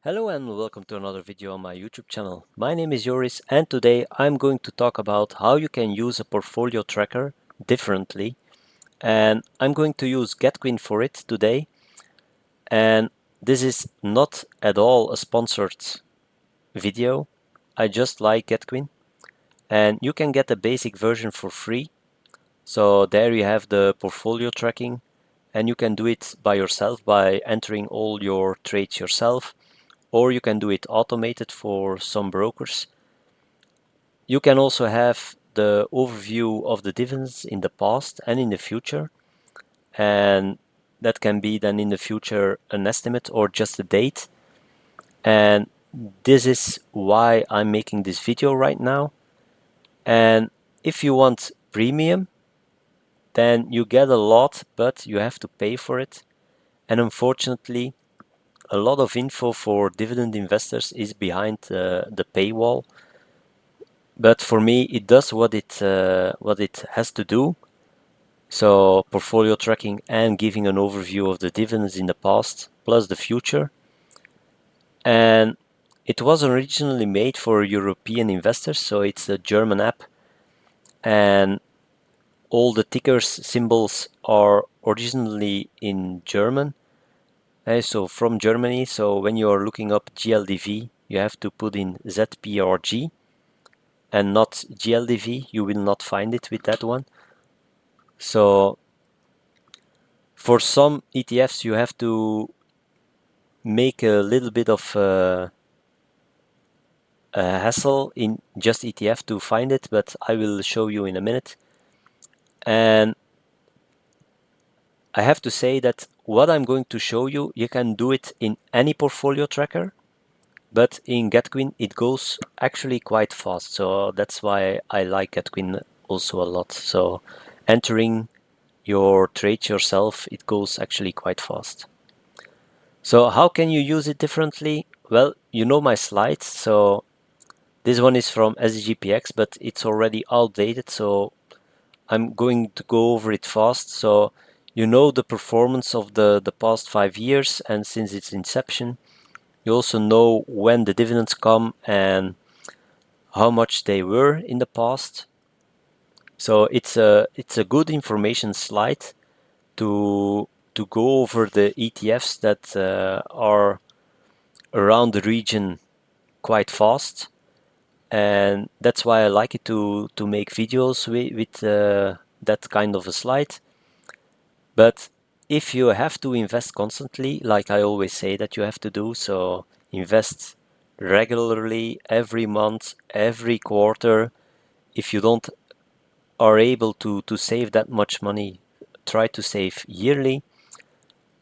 Hello and welcome to another video on my YouTube channel. My name is Joris and today I'm going to talk about how you can use a portfolio tracker differently, and I'm going to use GetQueen for it today. And this is not at all a sponsored video. I just like GetQueen, and you can get the basic version for free. So there you have the portfolio tracking, and you can do it by yourself by entering all your trades yourself, or you can do it automated for some brokers. You can also have the overview of the dividends in the past and in the future, and that can be then in the future an estimate or just a date. And this is why I'm making this video right now. And if you want premium, then you get a lot, but you have to pay for it. And unfortunately, a lot of info for dividend investors is behind the paywall. But for me, it does what it has to do. So portfolio tracking and giving an overview of the dividends in the past plus the future. And it was originally made for European investors, so it's a German app, and all the tickers symbols are originally in German. So from Germany, so when you are looking up GLDV, you have to put in ZPRG and not GLDV. You will not find it with that one. So for some ETFs, you have to make a little bit of a hassle in just ETF to find it, but I will show you in a minute. And I have to say that what I'm going to show you, you can do it in any portfolio tracker, but in GetQueen it goes actually quite fast. So that's why I like GetQueen also a lot. So entering your trades yourself, it goes actually quite fast. So how can you use it differently? Well, you know my slides. So this one is from SGPX, but it's already outdated. So I'm going to go over it fast. So you know the performance of the past 5 years and since its inception. You also know when the dividends come and how much they were in the past. So it's a good information slide to go over the ETFs that are around the region quite fast, and that's why I like it to make videos with that kind of a slide. But if you have to invest constantly, like I always say that you have to do, so invest regularly every month, every quarter. If you don't are able to save that much money, try to save yearly.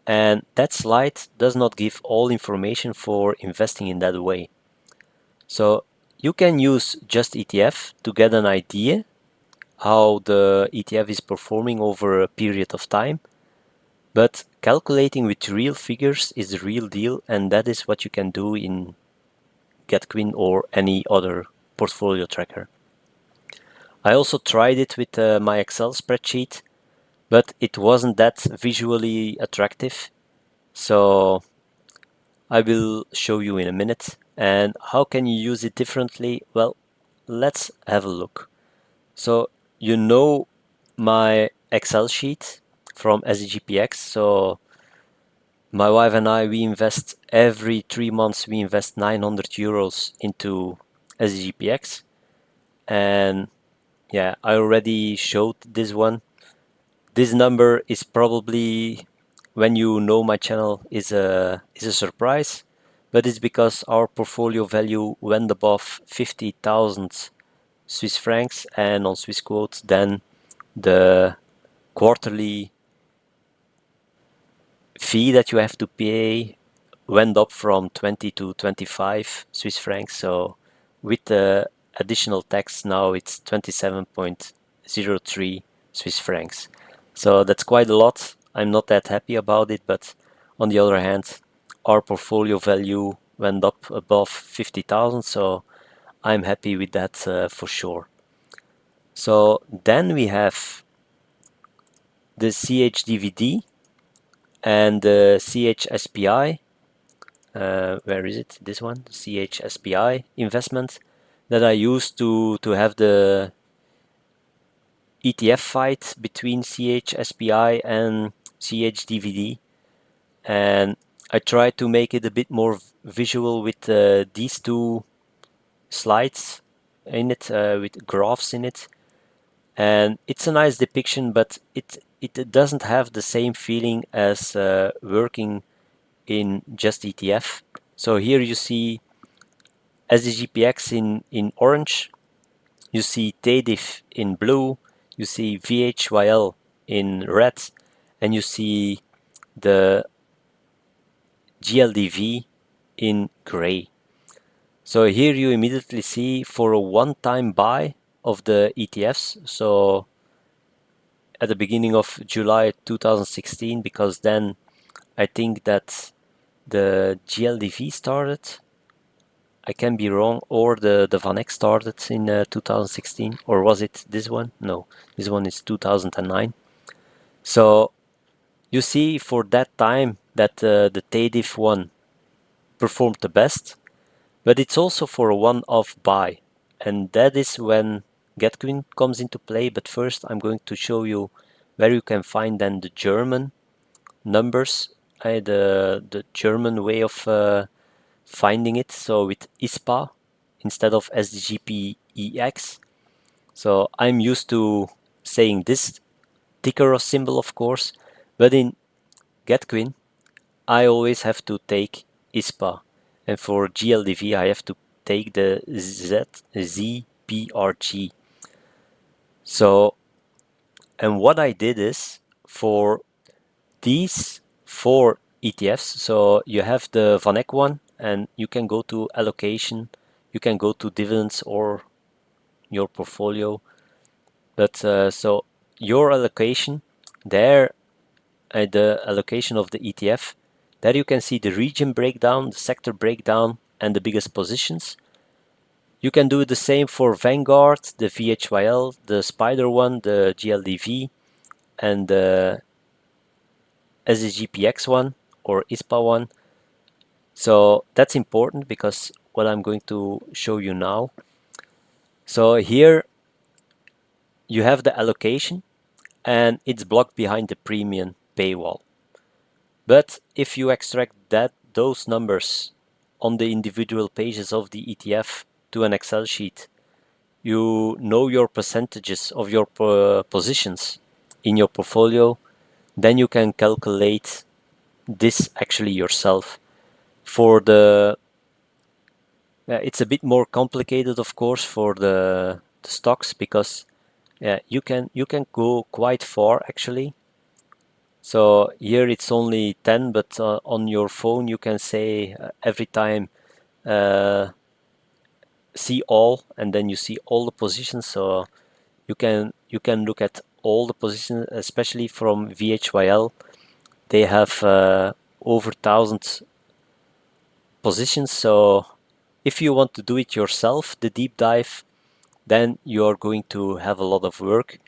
And that slide does not give all information for investing in that way. So you can use just ETF to get an idea how the ETF is performing over a period of time. But calculating with real figures is the real deal, and that is what you can do in GetQueen or any other portfolio tracker. I also tried it with my Excel spreadsheet, but it wasn't that visually attractive. So I will show you in a minute. And how can you use it differently? Well, let's have a look. So you know my Excel sheet from SGPX. So my wife and I, we invest every 3 months, we invest 900 euros into SGPX. And yeah, I already showed this one. This number is probably, when you know my channel, is a surprise, but it's because our portfolio value went above 50,000 Swiss francs, and on Swiss quotes, then the quarterly fee that you have to pay went up from 20 to 25 Swiss francs. So with the additional tax now it's 27.03 Swiss francs. So that's quite a lot. I'm not that happy about it, but on the other hand, our portfolio value went up above 50,000, so I'm happy with that for sure. So then we have the CHDVD and the CHSPI, where is it? This one, CHSPI investment that I used to have the ETF fight between CHSPI and CHDVD, and I tried to make it a bit more visual with these two slides in it, with graphs in it, and it's a nice depiction, but it doesn't have the same feeling as working in just ETF. So here you see SDGPX in orange, you see TDIF in blue, you see VHYL in red, and you see the GLDV in gray. So here you immediately see for a one-time buy of the ETFs, so at the beginning of July 2016, because then I think that the GLDV started. I can be wrong, or the VanEck started in 2016, or was it this one? No, this one is 2009. So you see for that time that the TDIF one performed the best, but it's also for a one-off buy, and that is when Getcoin comes into play. But first I'm going to show you where you can find then the German numbers, the German way of finding it. So with ISPA instead of SDGPEX. So I'm used to saying this ticker or symbol, of course, but in Getcoin I always have to take ISPA, and for GLDV I have to take the ZPRG. So, and what I did is for these four ETFs, so you have the VanEck one, and you can go to allocation, you can go to dividends or your portfolio, but so your allocation there, the allocation of the ETF, there you can see the region breakdown, the sector breakdown, and the biggest positions. You can do the same for Vanguard, the VHYL, the Spider one, the GLDV, and the SSGPX one or ISPA one. So that's important because what I'm going to show you now. So here you have the allocation and it's blocked behind the premium paywall. But if you extract those numbers on the individual pages of the ETF to an Excel sheet, you know your percentages of your positions in your portfolio, then you can calculate this actually yourself. For the it's a bit more complicated, of course, for the stocks, because you can go quite far actually. So here it's only 10, but on your phone you can say every time see all, and then you see all the positions. So you can look at all the positions, especially from VHYL. They have over 1,000 positions. So if you want to do it yourself, the deep dive, then you're going to have a lot of work.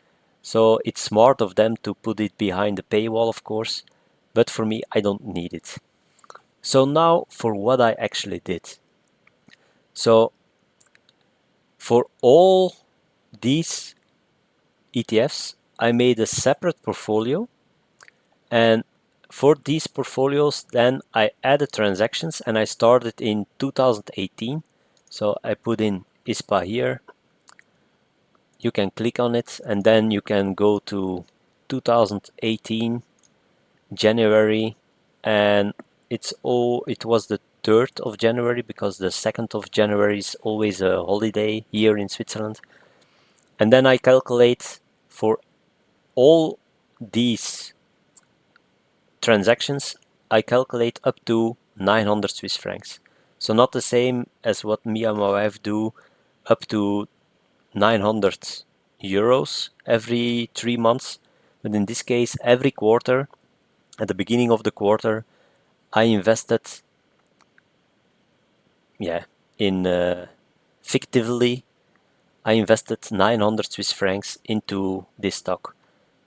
So it's smart of them to put it behind the paywall, of course, but for me, I don't need it. So now for what I actually did. So for all these ETFs, I made a separate portfolio, and for these portfolios, then I added transactions, and I started in 2018. So I put in ISPA here. You can click on it, and then you can go to 2018 January, and it was the 3rd of January because the 2nd of January is always a holiday here in Switzerland. And then I calculate for all these transactions, I calculate up to 900 Swiss francs. So not the same as what me and my wife do, up to 900 euros every 3 months. But in this case, every quarter, at the beginning of the quarter, I invested, fictively, I invested 900 Swiss francs into this stock.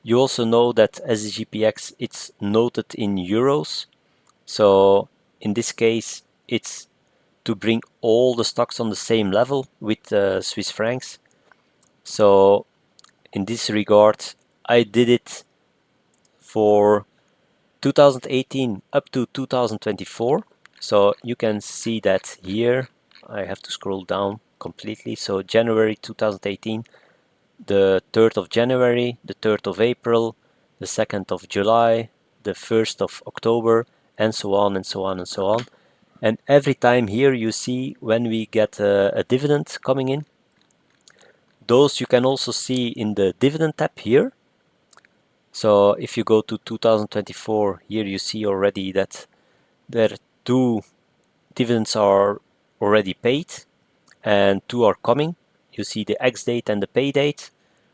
You also know that SGPX, it's noted in euros. So in this case, it's to bring all the stocks on the same level with Swiss francs. So in this regard, I did it for 2018 up to 2024. So you can see that here. I have to scroll down completely. So January 2018, the 3rd of January, the 3rd of April, the 2nd of July, the 1st of October, and so on and so on and so on. And every time here you see when we get a dividend coming in. Those you can also see in the dividend tab here. So if you go to 2024, here you see already that there 2 dividends are already paid and 2 are coming. You see the X date and the pay date,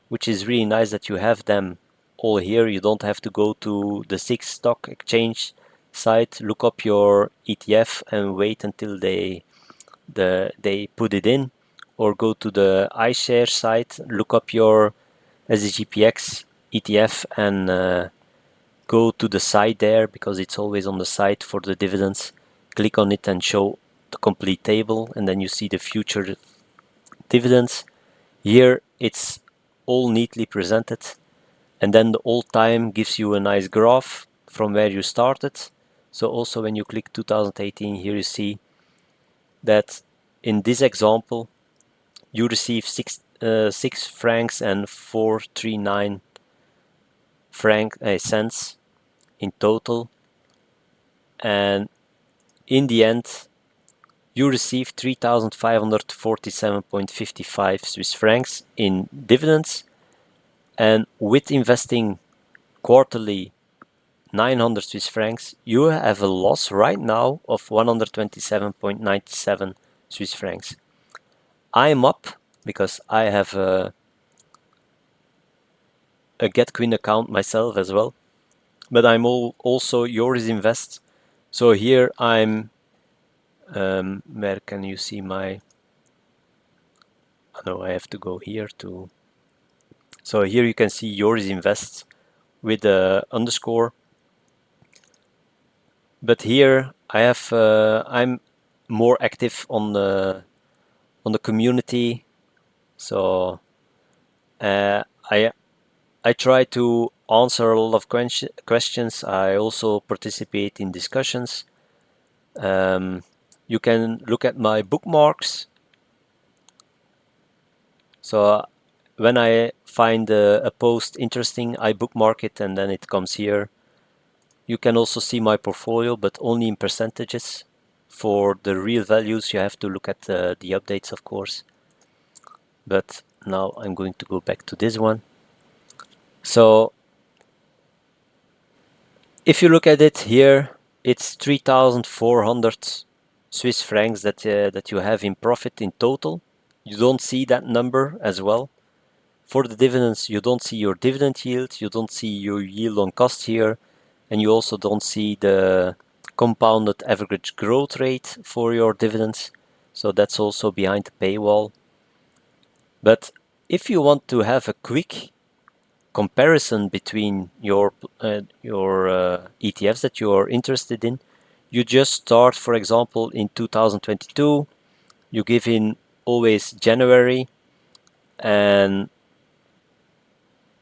which is really nice that you have them all here. You don't have to go to the SIX stock exchange site, look up your ETF and wait until they put it in, or go to the iShare site, look up your SGPX ETF and go to the site there, because it's always on the site for the dividends. Click on it and show the complete table, and then you see the future dividends. Here it's all neatly presented, and then the all time gives you a nice graph from where you started. So also when you click 2018, here you see that in this example you receive 6 francs and 439 cents in total, and in the end you receive 3,547.55 Swiss francs in dividends, and with investing quarterly 900 Swiss francs, you have a loss right now of 127.97 Swiss francs. I'm up because I have a GetQueen account myself as well, but I'm also Joris Invest. So here I'm, where can you see my, no, I have to go here to, so here you can see Joris Invest with the underscore. But here I have, I'm more active on the community. So I try to answer a lot of questions. I also participate in discussions. You can look at my bookmarks. So when I find a post interesting, I bookmark it and then it comes here. You can also see my portfolio, but only in percentages. For the real values, you have to look at the updates, of course. But now I'm going to go back to this one. So if you look at it here, it's 3,400 Swiss francs that you have in profit in total. You don't see that number as well. For the dividends, you don't see your dividend yield, you don't see your yield on cost here, and you also don't see the compounded average growth rate for your dividends. So that's also behind the paywall. But if you want to have a quick comparison between your ETFs that you are interested in, you just start, for example, in 2022. You give in always January, and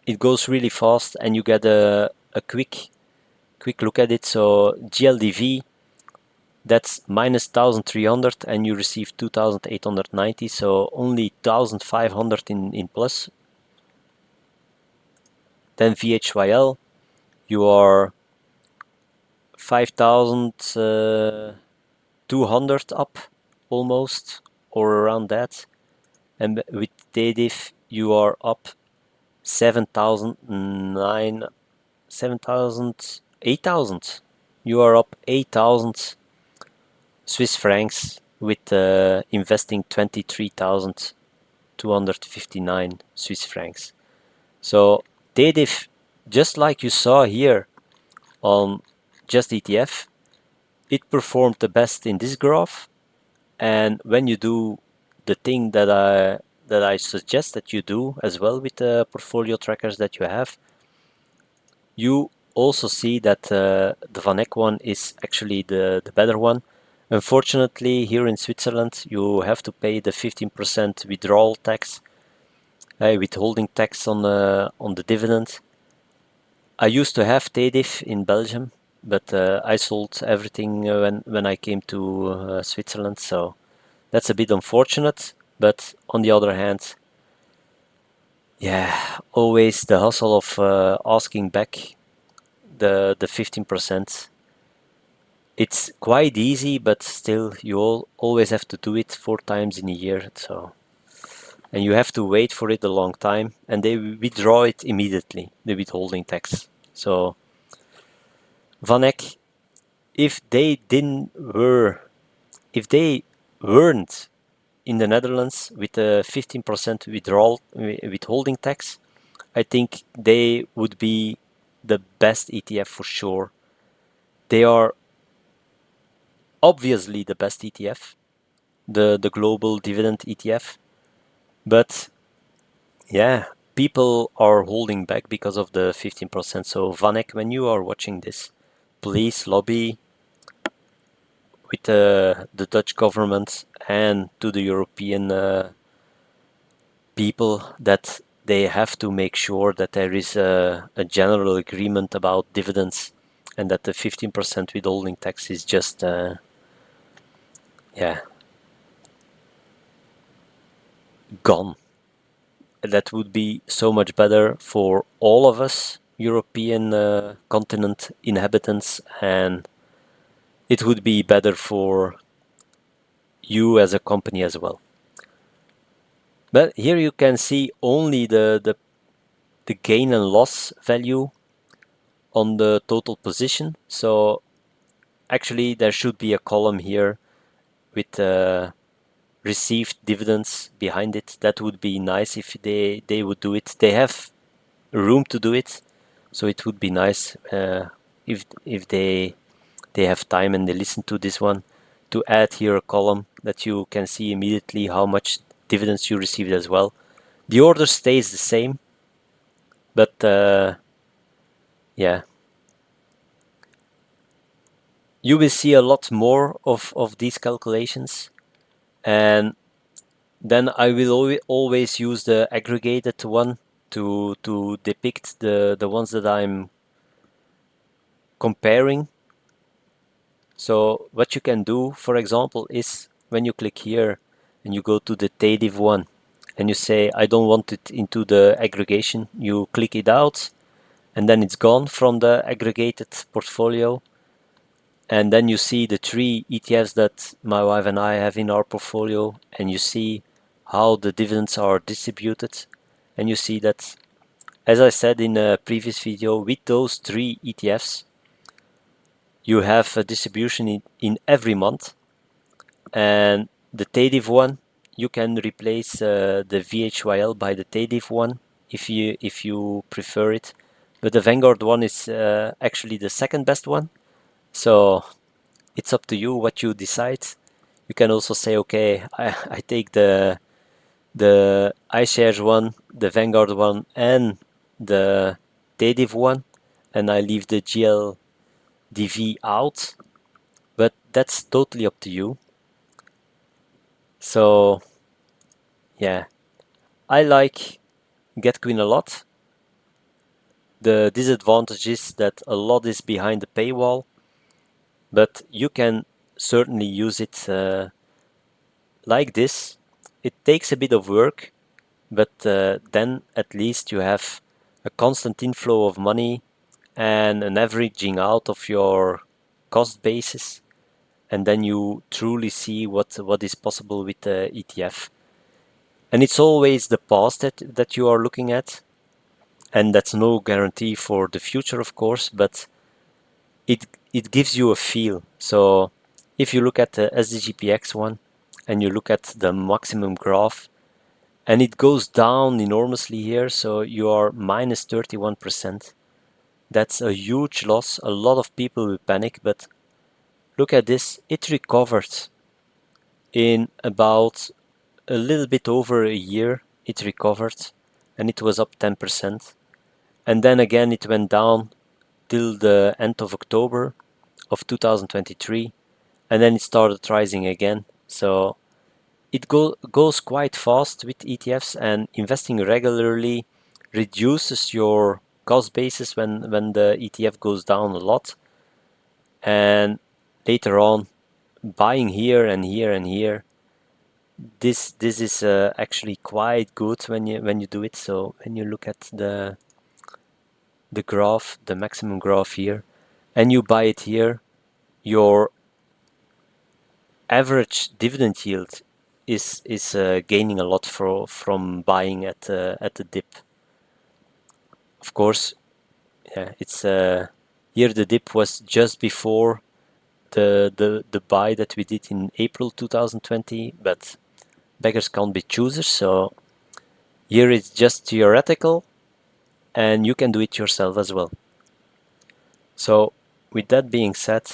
it goes really fast, and you get a quick look at it. So GLDV, that's minus 1,300, and you receive 2,890. So only 1,500 in plus. Then VHYL, you are 5,200 up almost, or around that. And with DDIF you are up 7,009, 7,000, 8,000. You are up 8,000 Swiss francs with investing 23,259 Swiss francs. So DDIF, just like you saw here on Just ETF, it performed the best in this graph. And when you do the thing that I suggest that you do as well with the portfolio trackers that you have, you also see that the Van Eck one is actually the better one. Unfortunately, here in Switzerland, you have to pay the 15% withdrawal tax, withholding tax on the dividend. I used to have TDIF in Belgium, but I sold everything when I came to Switzerland, so that's a bit unfortunate. But on the other hand, yeah, always the hustle of asking back the 15%. It's quite easy, but still, you always have to do it 4 times in a year. So, and you have to wait for it a long time, and they withdraw it immediately, the withholding tax. So, Vanek, if they didn't were, if they weren't in the Netherlands with a 15% withholding tax, I think they would be the best ETF for sure. They are obviously the best ETF, the global dividend ETF. But yeah, people are holding back because of the 15%. So Vanek, when you are watching this, please lobby with the Dutch government and to the European people that they have to make sure that there is a general agreement about dividends and that the 15% withholding tax is just, yeah, gone. That would be so much better for all of us European continent inhabitants, and it would be better for you as a company as well. But here you can see only the gain and loss value on the total position. So actually there should be a column here with received dividends behind it. That would be nice if they would do it. They have room to do it, so it would be nice if they have time and they listen to this one to add here a column that you can see immediately how much dividends you received as well. The order stays the same, but yeah, you will see a lot more of these calculations, and then I will always use the aggregated one to depict the ones that I'm comparing. So what you can do, for example, is when you click here and you go to the TADIV one and you say, I don't want it into the aggregation, you click it out and then it's gone from the aggregated portfolio. And then you see the 3 ETFs that my wife and I have in our portfolio, and you see how the dividends are distributed. And you see that, as I said in a previous video, with those 3 ETFs, you have a distribution in every month. And the TADIV one, you can replace the VHYL by the TADIV one if you prefer it. But the Vanguard one is actually the second best one. So it's up to you what you decide. You can also say, okay, I take the iShares one, the Vanguard one, and the TADIV one, and I leave the GLDV out. But that's totally up to you. So yeah, I like GetQueen a lot. The disadvantage is that a lot is behind the paywall, but you can certainly use it like this. It takes a bit of work, but then at least you have a constant inflow of money and an averaging out of your cost basis, and then you truly see what is possible with the ETF. And it's always the past that you are looking at, and that's no guarantee for the future, of course, but it gives you a feel. So if you look at the SDGPX one and you look at the maximum graph, and it goes down enormously here, so you are minus 31%. That's a huge loss. A lot of people will panic, but look at this. It recovered in about a little bit over a year. It recovered and it was up 10%. And then again, it went down till the end of October of 2023. and then it started rising again. So it goes quite fast with ETFs, and investing regularly reduces your cost basis when the ETF goes down a lot. And later on, buying here and here and here, this is actually quite good when you do it. So when you look at the graph, the maximum graph here, and you buy it here, your average dividend yield is gaining a lot from buying at the dip. Of course, yeah, it's here the dip was just before the buy that we did in April 2020, but beggars can't be choosers. So here it's just theoretical, and you can do it yourself as well. So with that being said,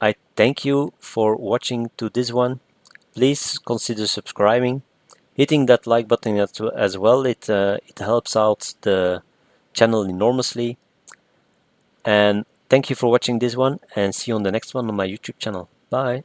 I thank you for watching to this one. Please consider subscribing, hitting that like button as well. It helps out the channel enormously. And thank you for watching this one, and see you on the next one on my YouTube channel. Bye.